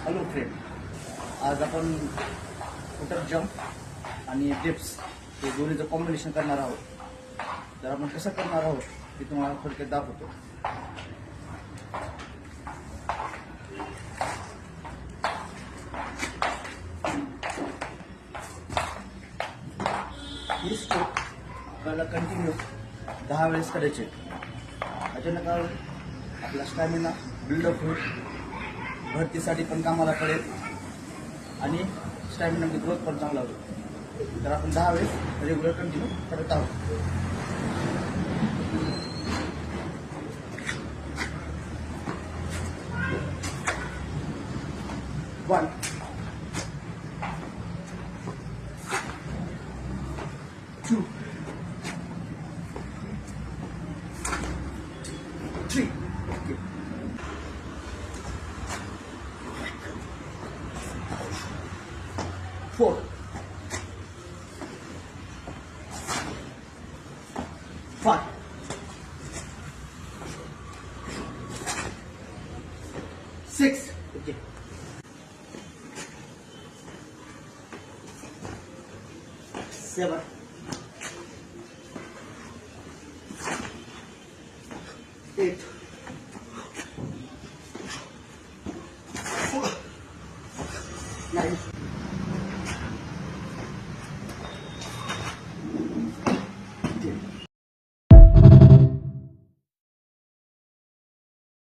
Hello friend, आज आपण footer jump आणि डिप्स हे दोन्हीचं कॉम्बिनेशन करणार आहोत. तर आपण कसं करणार आहोत ते तुम्हाला थोडक्यात दाखवतो. ही स्ट्रोक आपल्याला कंटिन्यू 10 वेळेस करायचे. अचानक आपला स्टॅमिना बिल्डअप होईल, भरतीसाठी पण कामाला पडेल आणि स्टॅमिनाची ग्रोथ पण चांगला होईल. तर आपण 10 वेळेस रेग्युलर कंटिन्यू करत आहोत. 1 2 3 4 5 6 7 8 9